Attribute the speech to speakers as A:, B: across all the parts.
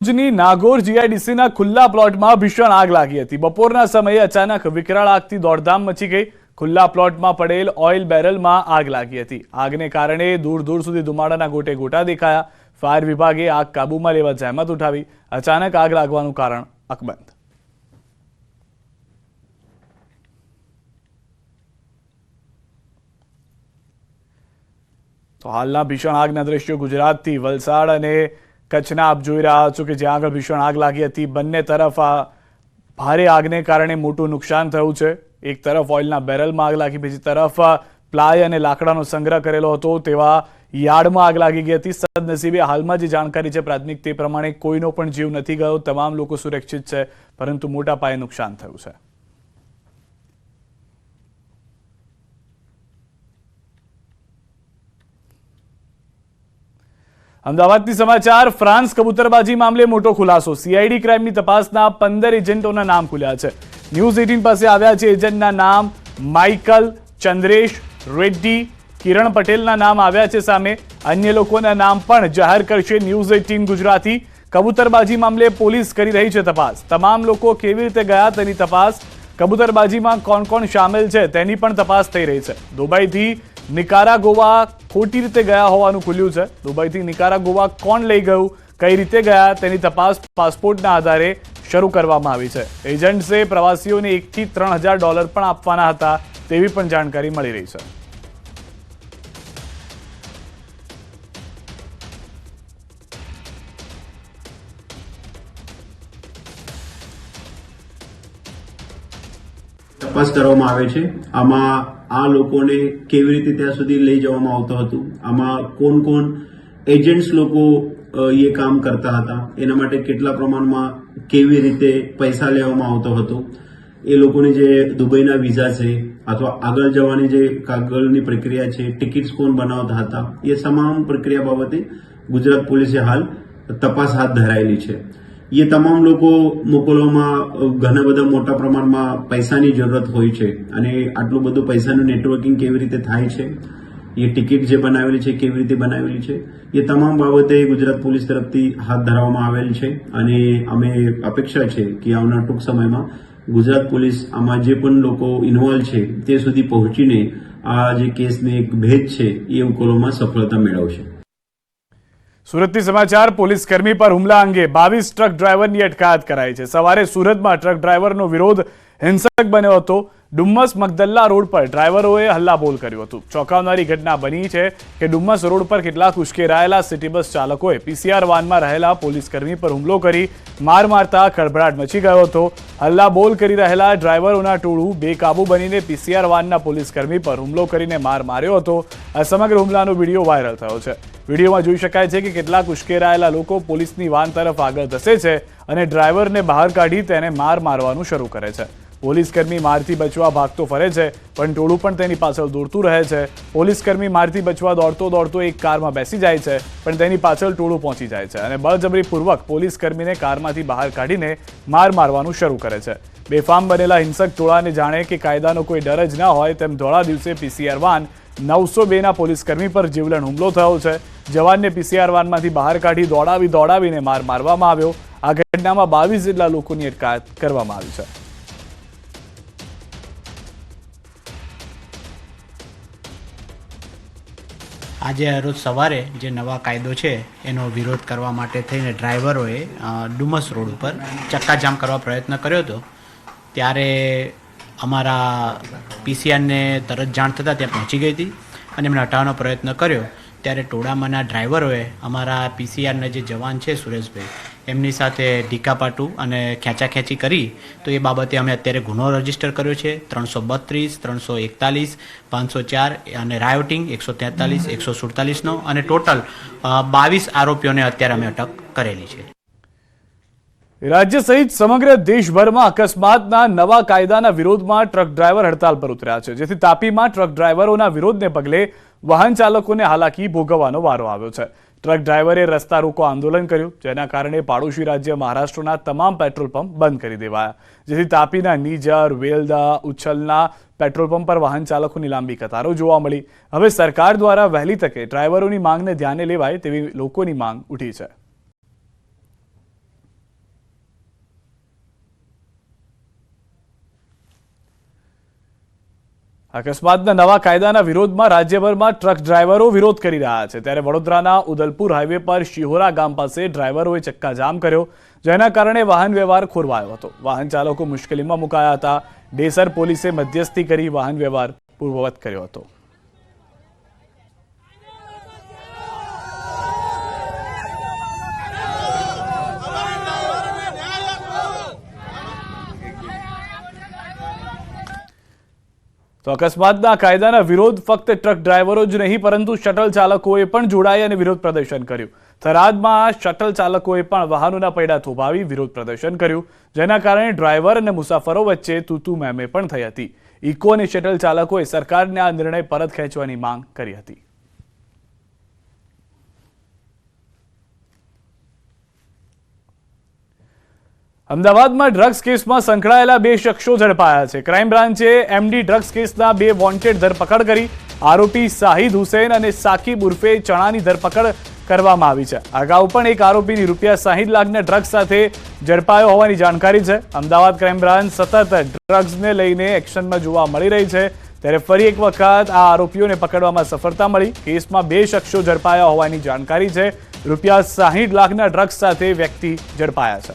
A: ભુજની નાગોર જીઆઈડીસીના ખુલ્લા પ્લોટમાં ભીષણ આગ લાગી હતી। બપોરના સમયે અચાનક વિકરાળ આગથી દોડધામ મચી ગઈ। ખુલ્લા પ્લોટમાં પડેલ ઓઇલ બેરલમાં આગ લાગી હતી। આગને કારણે દૂર દૂર સુધી ધુમાડાના ગોટે ગોટા દેખાયા। ફાયર વિભાગે આગ કાબૂમાં લેવા જહેમત ઉઠાવી। અચાનક આગ લાગવાનું કારણ અકબંધ। તો હાલના ભીષણ આગના દ્રશ્યો ગુજરાતથી વલસાડ અને કચ્છના આપ જોઈ રહ્યા છો કે જ્યાં આગળ ભીષણ આગ લાગી હતી। બંને તરફ આ ભારે આગને કારણે મોટું નુકસાન થયું છે। એક તરફ ઓઇલના બેરલમાં આગ લાગી, બીજી તરફ પ્લાય અને લાકડાનો સંગ્રહ કરેલો હતો તેવા યાર્ડમાં આગ લાગી ગઈ હતી। સદનસીબે હાલમાં જે જાણકારી છે પ્રાથમિક તે પ્રમાણે કોઈનો પણ જીવ નથી ગયો, તમામ લોકો સુરક્ષિત છે, પરંતુ મોટા પાયે નુકસાન થયું છે। અમદાવાદથી સમાચાર। ફ્રાન્સ કબૂતરબાજી મામલે મોટો ખુલાસો। સીઆઈડી ક્રાઇમની તપાસના 15 એજન્ટોના નામ ખુલ્યા છે। ન્યૂઝ 18 પાસે આવ્યા છે એજન્ટના નામ। માઇકલ, ચંદ્રેશ રેડ્ડી, કિરણ પટેલના નામ આવ્યા છે સામે। અન્ય લોકોના નામ પણ જાહેર કરશે ન્યૂઝ 18 ગુજરાતી। કબૂતરબાજી મામલે પોલીસ કરી રહી છે તપાસ। તમામ લોકો કેવી રીતે ગયા તેની તપાસ, કબૂતરબાજીમાં કોણ કોણ સામેલ છે તેની પણ તપાસ થઈ રહી છે। દુબઈથી નિકારાગોવા ખોટી રીતે ગયા હોવાનું ખુલ્યું છે। દુબઈથી નિકારાગોવા કોણ લઈ ગયું, કઈ રીતે ગયા તેની તપાસ પાસપોર્ટના આધારે શરૂ કરવામાં આવી છે। એજન્ટ્સે પ્રવાસીઓને $1 થી $3,000 પણ આપવાના હતા તેવી પણ જાણકારી મળી રહી છે।
B: તપાસ કરવામાં આવે છે। આમાં આ લોકોને કેવી રીતે ત્યાં સુધી લઈ જવામાં આવતો હતું, આમાં કોણ કોણ એજન્ટ્સ લોકો એ કામ કરતા હતા, એના માટે કેટલા પ્રમાણમાં કેવી રીતે પૈસા લેવામાં આવતો હતો, એ લોકોની જે દુબઈના વિઝા છે અથવા આગળ જવાની જે કાગળની પ્રક્રિયા છે, ટિકિટ્સ કોણ બનાવતા હતા, એ તમામ પ્રક્રિયા બાબતે ગુજરાત પોલીસે હાલ તપાસ હાથ ધરાયેલી છે। એ તમામ લોકો મોકલવામાં ઘણા બધા મોટા પ્રમાણમાં પૈસાની જરૂરત હોય છે અને આટલું બધું પૈસાનું નેટવર્કિંગ કેવી રીતે થાય છે, એ ટિકિટ જે બનાવેલી છે કેવી રીતે બનાવેલી છે, એ તમામ બાબતે ગુજરાત પોલીસ તરફથી હાથ ધરવામાં આવેલ છે અને અમે અપેક્ષા છે કે આવનાર ટૂંક સમયમાં ગુજરાત પોલીસ આમાં જે પણ લોકો ઇન્વોલ્વ છે તે સુધી પહોંચીને આ જે કેસને એક ભેદ છે એ ઉકેલવામાં સફળતા મેળવશે।
A: સુરતથી સમાચાર। પોલીસ કર્મી પર હુમલા અંગે 22 ટ્રક ડ્રાઈવરની અટકાયત કરાઈ છે। સવારે સુરતમાં ટ્રક ડ્રાઈવરનો વિરોધ હિંસક બન્યો હતો। ડુમ્મસ મગદલ્લા રોડ પર ડ્રાઈવરોએ હલ્લાબોલ કર્યું હતું। ચોંકાવનારી ઘટના બની છે કે ડુમ્મસ રોડ પર કેટલાક ઉશ્કેરાયેલા સિટી બસ ચાલકોએ પીસીઆર વાનમાં રહેલા પોલીસ કર્મી પર હુમલો કરી માર મારતા ખળભળાટ મચી ગયો હતો। હલ્લાબોલ કરી રહેલા ડ્રાઈવરોના ટોળું બેકાબુ બનીને પીસીઆર વાનના પોલીસ કર્મી પર હુમલો કરીને માર માર્યો હતો। આ સમગ્ર હુમલાનો વિડીયો વાયરલ થયો છે। વિડીયોમાં જોઈ શકાય છે કે કેટલાક ઉશ્કેરાયેલા લોકો પોલીસની વાન તરફ આગળ ધસે છે અને ડ્રાઈવરને બહાર કાઢી તેને માર મારવાનું શરૂ કરે છે। પોલીસકર્મી મારથી બચવા ભાગતો ફરે છે, પણ ટોળું પણ તેની પાછળ દોડતું રહે છે। પોલીસકર્મી મારથી બચવા દોડતો દોડતો એક કારમાં બેસી જાય છે, પણ તેની પાછળ ટોળું પહોંચી જાય છે અને બળજબરીપૂર્વક પોલીસકર્મીને કારમાંથી બહાર કાઢીને માર મારવાનું શરૂ કરે છે। બેફામ બનેલા હિંસક ટોળાને જાણે કે કાયદાનો કોઈ ડર જ ના હોય તેમ ધોળા દિવસે પીસીઆર વાન 902ના પોલીસકર્મી પર જીવલેણ હુમલો થયો છે। જવાનને પીસીઆર વાનમાંથી બહાર કાઢી દોડાવીને માર મારવામાં આવ્યો। આ ઘટનામાં 22 જેટલા લોકોની અટકાયત કરવામાં આવી છે।
C: આજે રોજ સવારે જે નવા કાયદો છે એનો વિરોધ કરવા માટે થઈને ડ્રાઈવરોએ ડુમસ રોડ ઉપર ચક્કાજામ કરવા પ્રયત્ન કર્યો હતો। ત્યારે અમારા પીસીઆરને તરત જાણ થતાં ત્યાં પહોંચી ગઈ હતી અને એમને હટાવવાનો પ્રયત્ન કર્યો। ત્યારે ટોળામાંના ડ્રાઈવરોએ અમારા પીસીઆરના જે જવાન છે સુરેશભાઈ એમની સાથે ઢીકાપાટું અને ખેંચાખેંચી કરી। તો એ બાબતે અમે અત્યારે ગુનો રજીસ્ટર કર્યો છે 332, 341, 504 અને રાયોટિંગ 143, 147નો અને ટોટલ 22 આરોપીઓને અત્યારે અમે અટક કરેલી છે।
A: રાજ્ય સહિત સમગ્ર દેશભરમાં અકસ્માતના નવા કાયદાના વિરોધમાં ટ્રક ડ્રાઈવર હડતાલ પર ઉતર્યા છે, જેથી તાપીમાં ટ્રક ડ્રાઈવરોના વિરોધને પગલે વાહન ચાલકોને હાલાકી ભોગવવાનો વારો આવ્યો છે। ટ્રક ડ્રાઈવરે રસ્તા રોકો આંદોલન કર્યું, જેના કારણે પાડોશી રાજ્ય મહારાષ્ટ્રના તમામ પેટ્રોલ પંપ બંધ કરી દેવાયા, જેથી તાપીના નીજર, વેલદા, ઉચ્છલના પેટ્રોલ પંપ પર વાહન ચાલકોની લાંબી કતારો જોવા મળી। હવે સરકાર દ્વારા વહેલી તકે ડ્રાઈવરોની માંગને ધ્યાને લેવાય તેવી લોકોની માંગ ઉઠી છે। અકસ્માતના નવા કાયદાના વિરોધમાં રાજ્યભરમાં ટ્રક ડ્રાઈવરો વિરોધ કરી રહ્યા છે, ત્યારે વડોદરાના ઉદલપુર હાઈવે પર શિહોરા ગામ પાસે ડ્રાઈવરોએ ચક્કાજામ કર્યો, જેના કારણે વાહન વ્યવહાર ખોરવાયો હતો. વાહન ચાલકો મુશ્કેલીમાં મુકાયા હતા. ડેસર પોલીસે મધ્યસ્થી કરી વાહન વ્યવહાર પૂર્વવત કર્યો હતો. તો અકસ્માતના કાયદાના વિરોધ ફક્ત ટ્રક ડ્રાઈવરો જ નહીં પરંતુ શટલ ચાલકોએ પણ જોડાઈ અને વિરોધ પ્રદર્શન કર્યું. થરાદમાં શટલ ચાલકોએ પણ વાહનોના પૈડા થોભાવી વિરોધ પ્રદર્શન કર્યું, જેના કારણે ડ્રાઈવર અને મુસાફરો વચ્ચે તૂતુ મેમે પણ થઈ હતી. ઇકો અને શટલ ચાલકોએ સરકારને આ નિર્ણય પરત ખેંચવાની માંગ કરી હતી. અમદાવાદમાં ડ્રગ્સ કેસમાં સંકળાયેલા 2 શખ્સો ઝડપાયા છે. ક્રાઇમ બ્રાન્ચે એમડી ડ્રગ્સ કેસના 2 વોન્ટેડ ધરપકડ કરી. આરોપી શાહિદ હુસૈન અને સાકિબ ઉર્ફે ચણાની ધરપકડ કરવામાં આવી છે. અગાઉ પણ એક આરોપીની ₹60 લાખના ડ્રગ્સ સાથે ઝડપાયો હોવાની જાણકારી છે. અમદાવાદ ક્રાઇમ બ્રાન્ચ સતત ડ્રગ્સને લઈને એક્શનમાં જોવા મળી રહી છે, ત્યારે ફરી એક વખત આ આરોપીઓને પકડવામાં સફળતા મળી. કેસમાં 2 શખ્સો ઝડપાયા હોવાની જાણકારી છે. ₹60 લાખના ડ્રગ્સ સાથે વ્યક્તિ ઝડપાયા છે.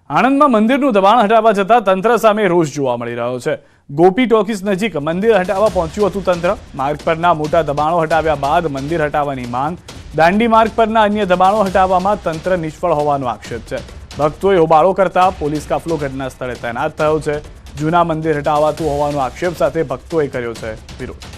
A: આણંદમાં મંદિરનું દબાણ હટાવવા જતા તંત્ર સામે રોષ જોવા મળી રહ્યો છે. ગોપી ટોકીઝ નજીક મંદિર હટાવવા પહોંચ્યું હતું તંત્ર. માર્ગ પરના મોટા દબાણો હટાવ્યા બાદ મંદિર હટાવવાની માંગ. દાંડી માર્ગ પરના અન્ય દબાણો હટાવવામાં તંત્ર નિષ્ફળ હોવાનો આક્ષેપ છે. ભક્તોએ હોબાળો કરતા પોલીસ કાફલો ઘટના સ્થળે તૈનાત થયો છે. જૂના મંદિર હટાવાતું હોવાનો આક્ષેપ સાથે ભક્તોએ કર્યો છે વિરોધ.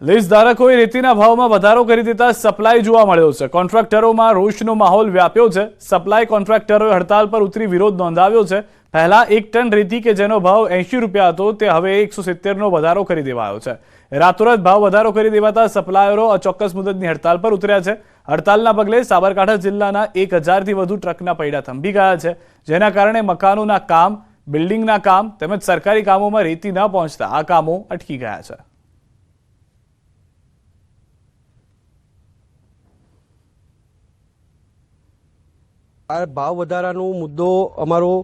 A: લીઝ ધારકોએ રેતીના ભાવમાં વધારો કરી દેતા સપ્લાય જોવા મળ્યો છે. કોન્ટ્રાક્ટરોમાં રોષનો માહોલ વ્યાપ્યો છે. સપ્લાય કોન્ટ્રાક્ટરોએ હડતાલ પર ઉતરી વિરોધ નોંધાવ્યો છે. પહેલા 1 ટન રેતી કે જેનો ભાવ ₹80 હતો તે હવે 170નો વધારો કરી દેવાયો છે. રાતોરાત ભાવ વધારો કરી દેવાતા સપ્લાયરો અચોક્કસ મુદતની હડતાલ પર ઉતર્યા છે. હડતાલના પગલે સાબરકાંઠા જિલ્લાના 1000થી વધુ ટ્રકના પૈડા થંભી ગયા છે, જેના કારણે મકાનોના કામ, બિલ્ડિંગના કામ તેમજ સરકારી કામોમાં રેતી ન પહોંચતા આ કામો અટકી ગયા છે.
D: આ ભાવ વધારાનો મુદ્દો અમારો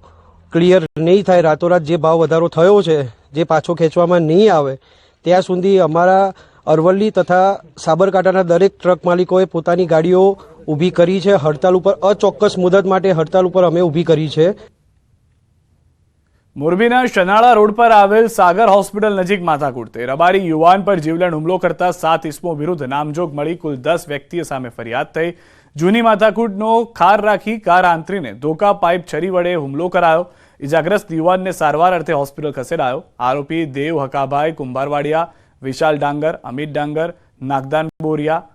D: ક્લિયર નહીં થાય, રાતોરાત જે ભાવ વધારો થયો છે જે પાછો ખેંચવામાં નહીં આવે ત્યાં સુધી અમારા અરવલ્લી તથા સાબરકાંઠાના દરેક ટ્રક માલિકોએ પોતાની ગાડીઓ ઊભી કરી છે. હડતાલ ઉપર અચોક્કસ મુદત માટે હડતાલ ઉપર અમે ઊભી કરી છે.
A: મોરબીના શનાળા રોડ પર આવેલ સાગર હોસ્પિટલ નજીક માથાકૂટ. રબારી યુવાન પર જીવલેણ હુમલો કરતા 7 ઇસમો વિરુદ્ધ નામજોગ મળી કુલ 10 વ્યક્તિઓ સામે ફરિયાદ થઈ. જૂની માથાકૂટનો ખાર રાખી કાર આંતરીને ધોકા પાઇપ છરી વડે હુમલો કરાયો. ઇજાગ્રસ્ત યુવાનને સારવાર અર્થે હોસ્પિટલ ખસેડાયો. આરોપી દેવ હકાભાઈ કુંભારવાડિયા, વિશાલ ડાંગર, અમિત ડાંગર, નાગદાન બોરિયા,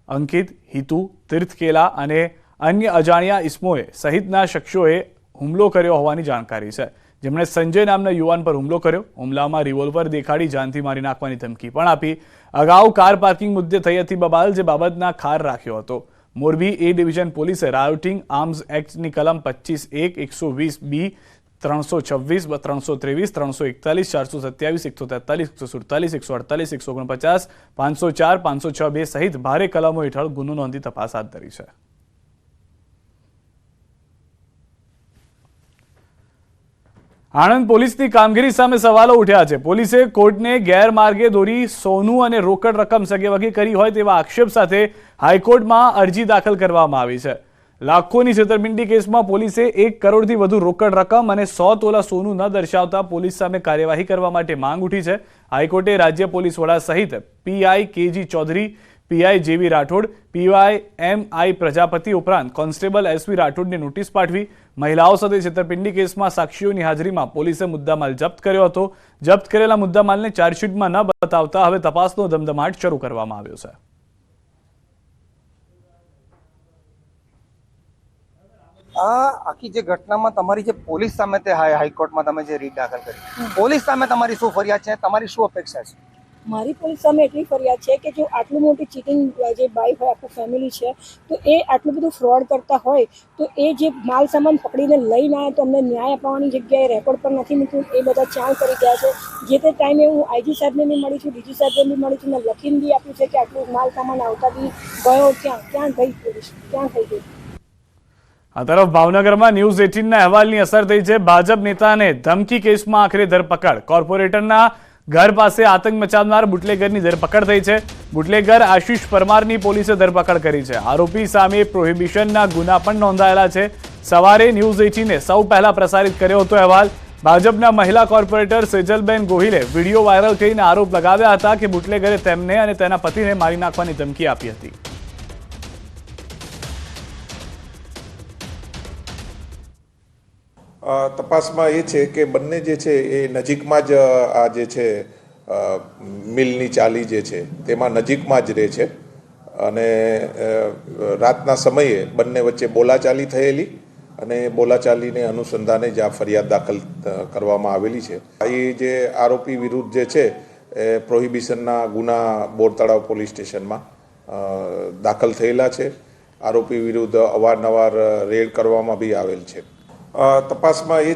A: અંકિત, હિતુ, તીર્થકેલા અને અન્ય અજાણ્યા ઇસમોએ સહિતના શખ્સોએ હુમલો કર્યો હોવાની જાણકારી છે, જેમણે સંજય નામના યુવાન પર હુમલો કર્યો. હુમલામાં રિવોલ્વર દેખાડી જાનથી મારી નાખવાની ધમકી પણ આપી. અગાઉ કાર પાર્કિંગ મુદ્દે થઈ હતી બબાલ, જે બાબતના ખાર રાખ્યો હતો. મોરબી એ ડિવિઝન પોલીસે રાયોટિંગ આર્મ્સ એક્ટની કલમ 25(1), 120(b), 326, 323, 341, 427, 143, 147, 148, 149, 504, 506(2) સહિત ભારે કલમો હેઠળ ગુનો નોંધી તપાસ હાથ ધરી છે. આણંદ પોલીસની કામગીરી સામે સવાલો ઉઠ્યા છે. પોલીસે કોર્ટને ગેરમાર્ગે દોરી સોનું અને રોકડ રકમ સગેવગે કરી હોય તેવા આક્ષેપ સાથે હાઈકોર્ટમાં અરજી દાખલ કરવામાં આવી છે. લાખોની છેતરપિંડી કેસમાં પોલીસે 1 કરોડથી વધુ રોકડ રકમ અને 100 તોલા સોનું ન દર્શાવતા પોલીસ સામે કાર્યવાહી કરવા માટે માંગ ઉઠી છે. હાઈકોર્ટે રાજ્ય પોલીસ વડા સહિત પીઆઈ કેજી ચૌધરી, પીઆઈ જેવી રાઠોડ, પીવાય એમ.આઈ. પ્રજાપતિ ઉપરાંત કોન્સ્ટેબલ એસવી રાઠોડને નોટિસ પાઠવી. મહિલાઓ સાથે છેતરપિંડી કેસમાં સાક્ષીઓની હાજરીમાં પોલીસે મુદ્દામાલ જપ્ત કર્યો હતો. જપ્ત કરેલા મુદ્દામાલને ચાર્જશીટમાં ન બતાવતા હવે તપાસનો ધમધમાટ શરૂ કરવામાં આવ્યો છે.
E: આ આખી જે ઘટનામાં તમારી જે પોલીસ સામે તે હાઈકોર્ટમાં તમે જે રીટ દાખલ કરી, પોલીસ સામે તમારી શું ફરિયાદ છે, તમારી શું અપેક્ષા છે?
F: મારી પોલીસ સામે એટલી ફરિયાદ છે કે જો આટલું મોટી ચીટિંગ જે બાઈ હોય આખું ફેમિલી છે તો એ આટલું બધું ફ્રોડ કરતા હોય તો એ જે માલ સામાન પકડીને લઈને આવે તો અમને ન્યાય અપાવવાની જગ્યાએ રેકોર્ડ પર નથી મૂક્યું. એ બધા ચાલ કરી ગયા છે. જે તે ટાઈમે હું આઈજી સાહેબને બી મળી છું, ડીજી સાહેબને બી મળી છું, મેં લખીને બી આપ્યું છે કે આટલું માલ સામાન આવતા બી ગયો ક્યાં ગઈ પોલીસ ક્યાં થઈ ગઈ.
A: આ તરફ ભાવનગરમાં ન્યૂઝ 18ના અહેવાલની અસર થઈ છે. ભાજપ નેતાને ધમકી કેસમાં આખરે ધરપકડ. કોર્પોરેટરના ઘર પાસે આતંક મચાવનાર બુટલેગરની ધરપકડ થઈ છે. બુટલેગર આશિષ પરમારની પોલીસે ધરપકડ કરી છે. આરોપી સામે પ્રોહિબિશનના ગુના પણ નોંધાયેલા છે. સવારે ન્યૂઝ 18એ સૌ પહેલા પ્રસારિત કર્યો હતો અહેવાલ. ભાજપના મહિલા કોર્પોરેટર સેજલબેન ગોહિલે વિડીયો વાયરલ કરીને આરોપ લગાવ્યા હતા કે બુટલેગરે તેમને અને તેના પતિને મારી નાખવાની ધમકી આપી હતી.
G: તપાસમાં એ છે કે બંને જે છે એ નજીકમાં જ આ જે છે મિલની ચાલી જે છે તેમાં નજીકમાં જ રહે છે અને રાતના સમયે બંને વચ્ચે બોલાચાલી થયેલી અને બોલાચાલીને અનુસંધાને જ આ ફરિયાદ દાખલ કરવામાં આવેલી છે. એ જે આરોપી વિરુદ્ધ જે છે એ પ્રોહિબિશનના ગુના બોર તળાવ પોલીસ સ્ટેશનમાં દાખલ થયેલા છે. આરોપી વિરુદ્ધ અવારનવાર રેડ કરવામાં બી આવેલ છે. તપાસમાં એ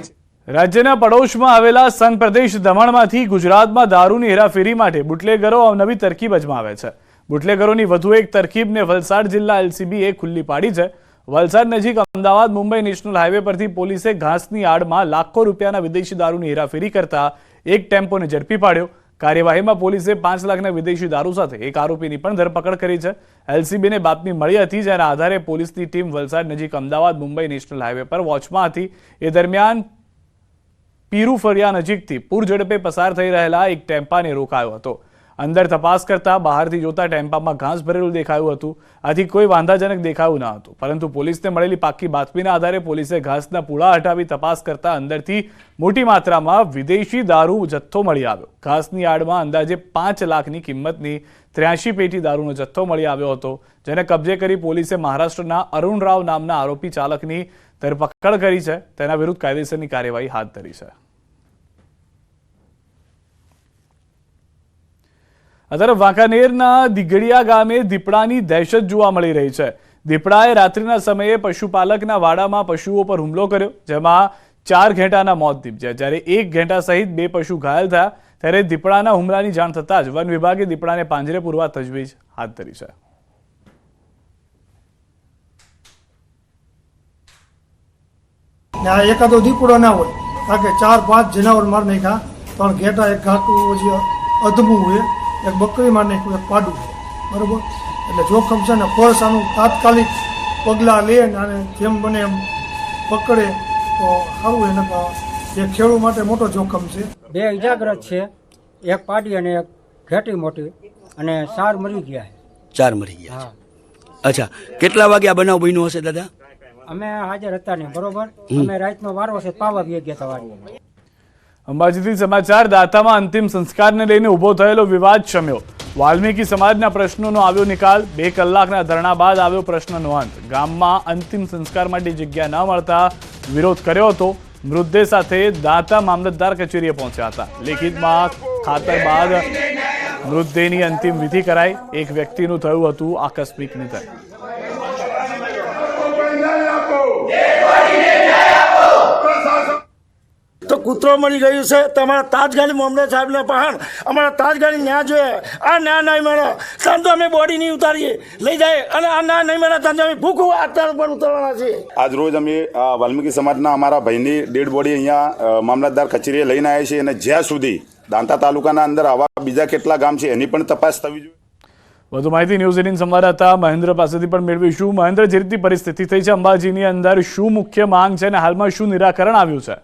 A: રાજ્યના પડોશમાં આવેલા સંઘ પ્રદેશ દમણમાંથી ગુજરાતમાં દારૂની હેરાફેરી માટે બુટલેગરો નવી તરકીબ અજમાવે છે. બુટલેગરોની વધુ એક તરકીબને વલસાડ જિલ્લા એલસીબીએ ખુલ્લી પાડી છે. વલસાડ નજીક અમદાવાદ મુંબઈ નેશનલ હાઈવે પરથી પોલીસે ઘાસની આડમાં લાખો રૂપિયાના વિદેશી દારૂની હેરાફેરી કરતા એક ટેમ્પોને ઝડપી પાડ્યો. કાર્યવાહીમાં પોલીસે 5 લાખના વિદેશી દારૂ સાથે એક આરોપીની પણ ધરપકડ કરી છે. એલસીબીને બાતમી મળી હતી, જેના આધારે પોલીસની ટીમ વલસાડ નજીક અમદાવાદ મુંબઈ નેશનલ હાઈવે પર વોચમાં હતી. એ દરમિયાન પીરુફળિયા નજીકથી પૂર ઝડપે પસાર થઈ રહેલા એક ટેમ્પાને રોકાયો હતો. અંદર તપાસ કરતા બહારથી જોતા ટેમ્પામાં ઘાસ ભરેલું દેખાયું હતું. આથી કોઈ વાંધાજનક દેખાયું ન હતું, પરંતુ પોલીસને મળેલી પાક્કી બાતમીના આધારે પોલીસે ઘાસના પૂળા હટાવી તપાસ કરતા અંદરથી મોટી માત્રામાં વિદેશી દારૂ જથ્થો મળી આવ્યો. ઘાસની આડમાં અંદાજે 5 લાખની કિંમતની 83 પેટી દારૂનો જથ્થો મળી આવ્યો હતો, જેને કબજે કરી પોલીસે મહારાષ્ટ્રના અરુણ રાવ નામના આરોપી ચાલકની ધરપકડ કરી છે. તેના વિરુદ્ધ કાયદેસરની કાર્યવાહી હાથ ધરી છે. આ તરફ વાંકાનેરના દીગડિયા ગામે દીપડાની દહેશત જોવા મળી રહી છે. દીપડાએ રાત્રિના સમયે પશુપાલકના વાડામાં પશુઓ પર હુમલો કર્યો, જેમાં 4 ઘેટાના મોત નીપજ્યા, જ્યારે 1 ઘેટા સહિત 2 પશુ ઘાયલ થયા. ત્યારે દીપડાના હુમલાની જાણ થતાં જ વન વિભાગે દીપડાને પાંજરે પૂરવા તજવીજ હાથ ધરી છે.
H: એકાદો દીપડો ના હોય, કારણ કે 4-5 જનાવર માર નાખ્યા. 3 ઘેટા, એક ઘાટું જે અધમું હોય, એક બકરી માર નાખ્યું, એક પાડું, બરોબર. એટલે જોખમ છે ને ફોર્સ આનું તાત્કાલિક પગલાં લે અને જેમ બને એમ પકડે તો સારું. એને જે ખેડૂત માટે મોટો જોખમ છે.
I: 2 ઇજાગ્રસ્ત છે, એક પાડી અને એક ઘેટી મોટી, અને 4 મરી ગયા.
J: 4 મરી ગયા છે. અચ્છા, કેટલા વાગે આ બનાવ બન્યો હશે દાદા?
I: અમે હાજર હતા ને, બરોબર. અમે રાતનો વારો છે, પાવા બી ગયા હતા વાડી.
A: અંબાજીથી સમાચાર. દાતામાં અંતિમ સંસ્કારને લઈને ઉભો થયેલો વિવાદ શમ્યો. વાલ્મીકી સમાજના પ્રશ્નોનો આવ્યો નિકાલ. 2 કલાકના ધરણા બાદ આવ્યો પ્રશ્નનો અંત. ગામમાં અંતિમ સંસ્કાર માટે જગ્યા ન મળતા વિરોધ કર્યો હતો. મૃતદેહ સાથે દાતા મામલતદાર કચેરીએ પહોંચ્યા હતા. લેખિતમાં ખાતર બાદ મૃતદેહની અંતિમ વિધિ કરાઈ. એક વ્યક્તિનું થયું હતું આકસ્મિક નિધન.
K: તો કૂતરો મળી ગયું છે તો અમારા તાજગાડી મોહમ્મદ સાહેબને પહાણ અમારા તાજગાડી ન્યા જોઈએ. આ ના નહીં મળે ત્યાં તો અમે બોડી નહીં ઉતારીએ, લઈ જાય, અને આ ના નહીં મળે ત્યાં તો અમે ભૂખું અત્યારે પણ ઉતારવાના છીએ.
L: આજ રોજ અમે વાલ્મીકી સમાજના અમારા ભાઈની ડેડ બોડી અહીંયા મામલતદાર કચેરીએ લઈને આવ્યા છીએ, અને જ્યાં સુધી દાંતા તાલુકાના અંદર આવા બીજા કેટલા ગામ છે એની પણ તપાસ થવી જોઈએ.
A: વધુ માહિતી ન્યૂઝ 18 સંવાદદાતા મહેન્દ્ર પાસેથી પણ મેળવીશું. મહેન્દ્ર, જે રીતની પરિસ્થિતિ થઈ છે અંબાજીની અંદર, શું મુખ્ય માંગ છે અને હાલમાં શું નિરાકરણ આવ્યું છે?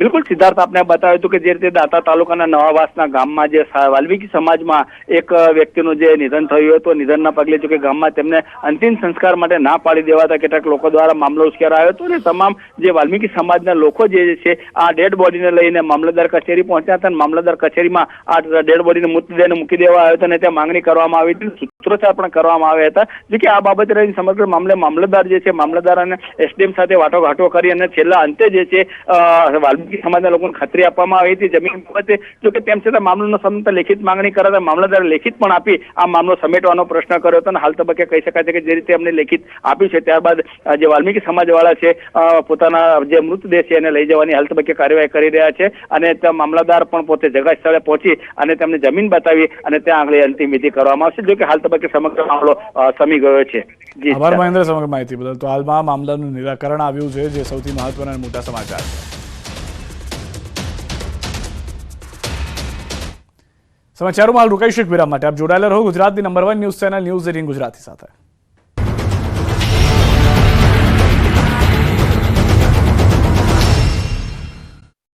M: બિલકુલ સિદ્ધાર્થ, આપને બતાવ્યું હતું કે જે રીતે દાતા તાલુકાના નવાવાસના ગામમાં જે વાલ્મીકી સમાજમાં એક વ્યક્તિનું જે નિધન થયું હતું, નિધનના પગલે જો કે ગામમાં તેમને અંતિમ સંસ્કાર માટે ના પાડી દેવાતા કેટલાક લોકો દ્વારા મામલો ઉશ્કેરાયો હતો, અને તમામ જે વાલ્મીકી સમાજના લોકો જે છે આ ડેડ બોડીને લઈને મામલતદાર કચેરી પહોંચ્યા હતા. મામલતદાર કચેરીમાં આ ડેડ બોડીને મૃતદેહને મૂકી દેવા આવ્યો હતો અને ત્યાં માંગણી કરવામાં આવી હતી. સૂત્રોચ્ચાર પણ કરવામાં આવ્યા હતા. જો કે આ બાબતે રહીને સમગ્ર મામલે મામલતદાર જે છે મામલતદાર અને એસડીએમ સાથે વાટાઘાટો કરી અને છેલ્લા અંતે જે છે વાલ્મીકી સમાજના લોકોને ખાતરી આપવામાં આવી હતી જમીન બાબતે. જો કે તેમ છતાં મામલાનો સંબંધ લેખિત માંગણી કરાતા મામલતદારે લેખિત પણ આપી આ મામલો સમેટવાનો પ્રશ્ન કર્યો હતો અને હાલ તબક્કે કહી શકાય છે કે જે રીતે એમને લેખિત આપ્યું છે ત્યારબાદ જે વાલ્મીકી સમાજવાળા છે પોતાના જે મૃતદેહ છે એને લઈ જવાની હાલ તબક્કે કાર્યવાહી કરી રહ્યા છે અને ત્યાં મામલતદાર પણ પોતે જગા સ્થળે પહોંચી અને તેમને જમીન બતાવી અને ત્યાં આગળ અંતિમ વિધિ કરવામાં આવશે. જો કે હાલ તબક્કે સમગ્ર મામલો સમી ગયો છે.
A: આભાર મહેન્દ્ર સમગ્ર માહિતી બદલ. તો હાલમાં મામલાનું નિરાકરણ આવ્યું છે, જે સૌથી મહત્વના અને મોટા સમાચાર છે. સમાચારોમાં હાલ રોકાઈશું એક વિરામ માટે. આપ જોડાયેલા રહો ગુજરાતની number 1 news channel news 18 Gujarati સાથે.